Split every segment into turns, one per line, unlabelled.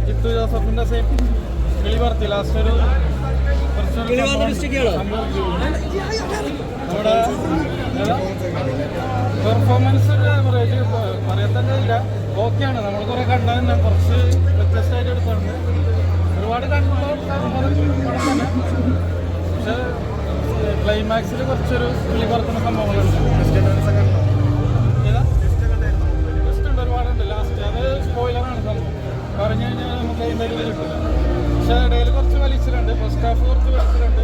ജിത്തു ജോസഫിന്റെ കിളിവർത്തി ലാസ്റ്റ് ഒരു നമ്മുടെ പെർഫോമൻസ് പറയാൻ തന്നെ ഇല്ല. ഓക്കെയാണ്, നമ്മൾ കുറെ കണ്ടത് തന്നെ കുറച്ച് വ്യത്യസ്തമായിട്ട് എടുത്തിട്ടുണ്ട്. ഒരുപാട് കണ്ടുള്ള തന്നെ, പക്ഷെ ക്ലൈമാക്സിൽ കുറച്ചൊരു കിളി പറക്കുന്ന സംഭവങ്ങളുണ്ട്. ഒരുപാടുണ്ട് ലാസ്റ്റ്, അത് സ്പോയിലറാണ് സംഭവം. പറഞ്ഞു കഴിഞ്ഞാൽ നമുക്ക് അതിൻ്റെ ഒരു കിട്ടില്ല. പക്ഷേ ഇടയിൽ കുറച്ച് വലിച്ചിട്ടുണ്ട്. ഫസ്റ്റ് ഹാഫ് കുറച്ച് വലിച്ചിട്ടുണ്ട്,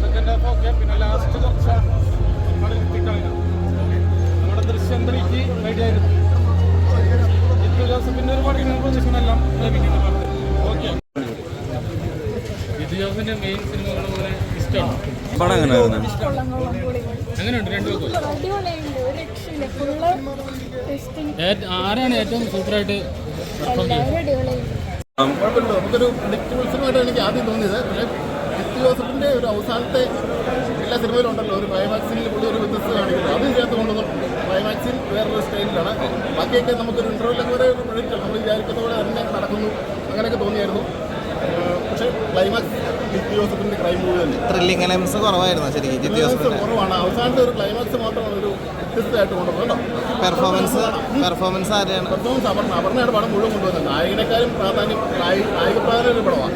സെക്കൻഡ് ഹാഫ് ഓക്കെ. പിന്നെ ലാസ്റ്റ് കുറച്ച് അവിടെ കിട്ടിക്കളഞ്ഞു. നമ്മുടെ ദൃശ്യം 3ക്ക് റെഡി ആയിരുന്നു. ജിത്തു ജോസഫിൻ്റെ ഒരുപാട് പൊസിഷൻ എല്ലാം ലഭിക്കുന്നുണ്ട്. ഓക്കെ, ജിത്തു ജോസഫിൻ്റെ മെയിൻ സിനിമകൾ പോലെ ഇഷ്ടമാണ്. അങ്ങനെയുണ്ട് രണ്ടുപേർക്കും. ആരാണ് ഏറ്റവും സൂപ്പറായിട്ട്
നമുക്കൊരു പ്രെഡിക്റ്റബിൾ സിനിമയായിട്ട് എനിക്ക് ആദ്യം തോന്നിയത്. പക്ഷേ ജിത്തു ജോസഫിൻ്റെ ഒരു അവസാനത്തെ എല്ലാ സിനിമയിലും ഉണ്ടല്ലോ ഒരു ക്ലൈമാക്സിൽ പുള്ളി ഒരു വ്യത്യസ്ത കാണിക്കുന്നത്. അത് ഇതിനകത്ത് കൊണ്ടുവന്നിട്ടുണ്ട്. ക്ലൈമാക്സിൽ വേറൊരു സ്റ്റൈലിലാണ്. ബാക്കിയൊക്കെ നമുക്കൊരു ഇൻ്റർവ്യൂലൊക്കെ വരെ പ്രൊഡിക്റ്റ് നമ്മൾ വിചാരിക്കുന്ന പോലെ തന്നെ നടക്കുന്നു, അങ്ങനെയൊക്കെ തോന്നിയായിരുന്നു. പക്ഷേ ക്ലൈമാക്സ് ജിത്തു ജോസഫിൻ്റെ ക്രൈം മൂവി തന്നെ
ത്രില്ലിംഗ് എലമെന്റ്സ് കുറവായിരുന്നു. ശരിക്കും ജിത്തു ജോസഫ്
കുറവാണ്. അവസാനത്തെ ഒരു ക്ലൈമാക്സ് മാത്രമാണ് ഒരു വ്യത്യസ്തമായിട്ട് കൊണ്ടുവന്നത്.
പെർഫോമൻസ് ആരെയാണ്?
പെർഫോമൻസ് അപർണയാണ് പടം മുഴുവൻ കൊണ്ടുവന്നത്. നായകനേക്കാളും പ്രാധാന്യം നായിക പ്രാധാന്യം ഒരു പടമാണ്.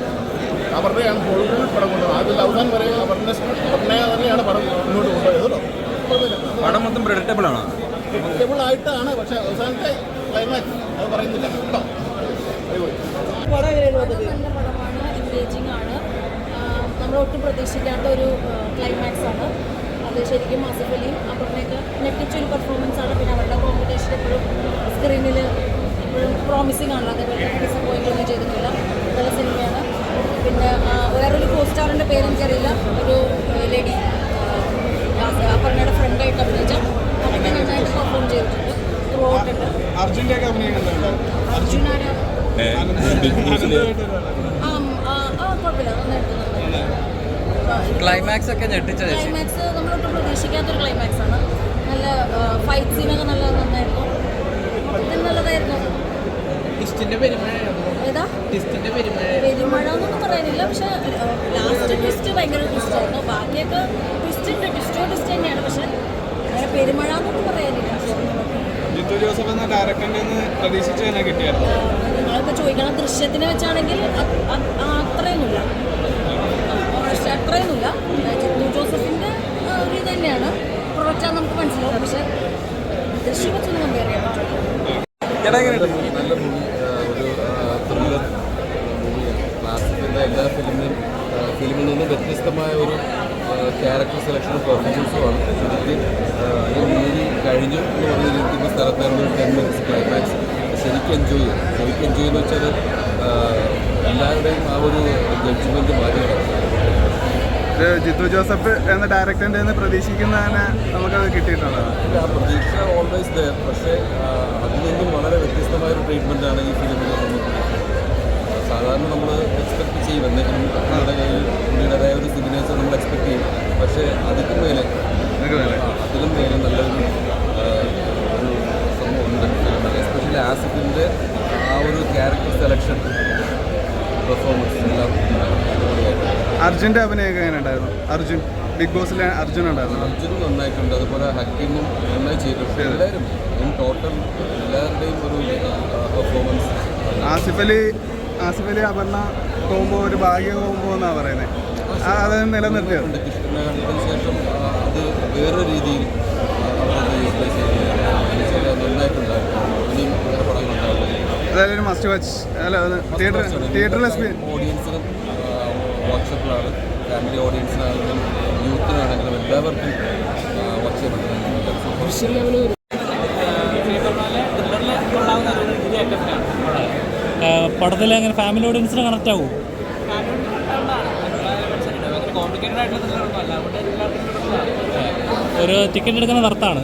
അപർണയാണ് മുഴുവൻ പടം കൊണ്ടുവന്നത്. അതിൽ അവസാനം വരെ അപർണയെ തന്നെയാണ് പടം മുന്നോട്ട് കൊണ്ടുപോയത്.
പടം മൊത്തം പ്രെഡിക്റ്റബിൾ ആണ്,
പ്രെഡിക്റ്റബിൾ ആയിട്ടാണ്. പക്ഷേ അവസാനത്തെ ക്ലൈമാക്സ് അത് പറയുന്നില്ല കേട്ടോ.
എൻഗേജിങ് ആണ്. നമ്മൾ ഒട്ടും പ്രതീക്ഷിക്കാത്ത ഒരു ക്ലൈമാക്സ് ആണ് അത്. ശരിക്കും ആസിഫ് അലിയും അപർണയൊക്കെ ഞെട്ടിച്ചൊരു പെർഫോമൻസ് ആണ്. പിന്നെ അവരുടെ കോമ്പിനേഷൻ എപ്പോഴും സ്ക്രീനിൽ എപ്പോഴും പ്രോമിസിങ് ആണ്. അതേപോലെ ഡിസപ്പോയിൻ്റ് ഒന്നും ചെയ്തിട്ടില്ല. നല്ല സിനിമയാണ്. പിന്നെ വേറൊരു കോസ്റ്റാറിൻ്റെ പേരെനിക്കറിയില്ല, ഒരു ലേഡി അപർണയുടെ ഫ്രണ്ടായിട്ട് അഭിനയിച്ച അതൊക്കെ നന്നായിട്ട് പെർഫോം ചെയ്തിട്ടുണ്ട്. ത്രൂ ഔട്ടുണ്ട്.
അർജുൻ്റെ അഭിനയിക്കുന്നുണ്ടോ?
അർജുനാണ് കുഴപ്പമില്ല, നന്നായിട്ട്.
ക്ലൈമാക്സ് ഒക്കെ ഞെട്ടിച്ച
ക്ലൈമാക്സ് നമ്മളൊട്ടും പ്രതീക്ഷിക്കാത്തൊരു ക്ലൈമാക്സ് ആണ്. നല്ല ഫൈറ്റ് സീനൊക്കെ നന്നായിരുന്നു. നല്ലതായിരുന്നു. ഏതാ പെരുമഴ എന്നൊന്നും പറയാനില്ല. പക്ഷെ ലാസ്റ്റ് ട്വിസ്റ്റ് ഭയങ്കര ട്വിസ്റ്റ് ആയിരുന്നു. ബാക്കിയൊക്കെ ട്വിസ്റ്റ് തന്നെയാണ്. പക്ഷെ അങ്ങനെ പെരുമഴ എന്നൊന്നും പറയാനില്ല.
ജിത്തു ജോസഫ് എന്ന ഡയറക്ടറിന്റെ പ്രതീക്ഷിച്ച് തന്നെ കിട്ടിയായിരുന്നു.
നിങ്ങളൊക്കെ ചോദിക്കണം, ദൃശ്യത്തിനെ വെച്ചാണെങ്കിൽ അത്രയൊന്നുമില്ല. ജിത്തു ജോസഫിൻ്റെ ഒരു ഇത് തന്നെയാണ്. പ്രൊഡക്റ്റാണ് നമുക്ക് മനസ്സിലാവും. പക്ഷെ ദൃശ്യം വെച്ചൊന്നും കമ്പയർ ചെയ്യാൻ പറ്റില്ല.
നല്ല മൂവി, ഒരു ത്രില്ലർ മൂവിയാണ്. ക്ലാസിക്കിൻ്റെ എല്ലാ ഫിലിമിൽ നിന്നും വ്യത്യസ്തമായ ഒരു ക്യാരക്ടർ സെലക്ഷനും പെർഫോമൻസുമാണ്. ശരിക്കും ഈ മൂവി കഴിഞ്ഞു എന്ന് പറഞ്ഞിരിക്കുന്ന സ്ഥലത്തായിരുന്നു 10 minutes ക്ലൈമാക്സ്. ശരിക്കും എൻജോയ് ചെയ്യുമെന്ന് വെച്ചാൽ എല്ലാവരുടെയും ആ ഒരു ജഡ്ജ്മെൻറ്റ് മാറ്റി കിടക്കും.
ജിത്തു ജോസഫ് എന്ന ഡയറക്ടറിൻ്റെ പ്രതീക്ഷിക്കുന്നതിന് നമുക്കത് കിട്ടിയിട്ടുണ്ടോ?
ആ പ്രതീക്ഷ ഓൾവേസ് ദയർ. പക്ഷേ അതിൽ നിന്നും വളരെ വ്യത്യസ്തമായൊരു ട്രീറ്റ്മെൻറ്റാണ് ഈ ഫിലിമിൽ നമുക്ക്. സാധാരണ നമ്മൾ എക്സ്പെക്ട് ചെയ്യും എന്തെങ്കിലും നമ്മുടെ കയ്യിൽ പുള്ളിയുടേതായ ഒരു സിഗ്നേച്ചർ നമ്മൾ എക്സ്പെക്ട് ചെയ്യും. പക്ഷേ അതിലും മേലെ നല്ലൊരു ഒരു സംഭവം ഉണ്ട് ഫിലിമിൽ. എസ്പെഷ്യലി ആസിഫിൻ്റെ ആ ഒരു ക്യാരക്ടർ സെലക്ഷൻ, പെർഫോമൻസ് എല്ലാം അടിപൊളിയായിരുന്നു.
അർജുൻ്റെ അഭിനയമൊക്കെ എങ്ങനെ ഉണ്ടായിരുന്നു? അർജുൻ ബിഗ് ബോസിലെ അർജുൻ ഉണ്ടായിരുന്നു.
അർജുനും നന്നായിട്ടുണ്ട്. അതുപോലെ ഹക്കീമും നന്നായി ചെയ്തിട്ടുണ്ട്. എല്ലാവരും ഇൻ ടോട്ടൽ എല്ലാവരുടെയും ഒരു പെർഫോമൻസ്.
ആസിഫ് അലി അപർണ കോമ്പോ ഒരു ഭാഗ്യ കോമ്പോ എന്നാണ് പറയുന്നത്. അത് നിലനിർത്തിയുണ്ട്.
കൃഷ്ണനെ കണ്ടതിന് ശേഷം അത് വേറൊരു രീതിയിൽ അവരത് യൂട്ടിലൈസ് ചെയ്യുന്നത് നന്നായിട്ടുണ്ടായിരുന്നു. ഇനിയും വേറെ പടങ്ങളുണ്ടാവില്ല.
അതായത് മസ്റ്റ് വാച്ച് തിയേറ്ററിൽ
ഓഡിയൻസിനും വാട്സപ്പിലാണ്. ഫാമിലി ഓഡിയൻസിനാണെങ്കിലും യൂത്തിനാണെങ്കിലും എല്ലാവർക്കും വാച്ച് ചെയ്യാൻ പറ്റും.
പടത്തിൽ അങ്ങനെ ഫാമിലി ഓഡിയൻസിന് കണക്റ്റ് ആവും. ഒരു ടിക്കറ്റ് എടുക്കുന്ന വർത്താണ്.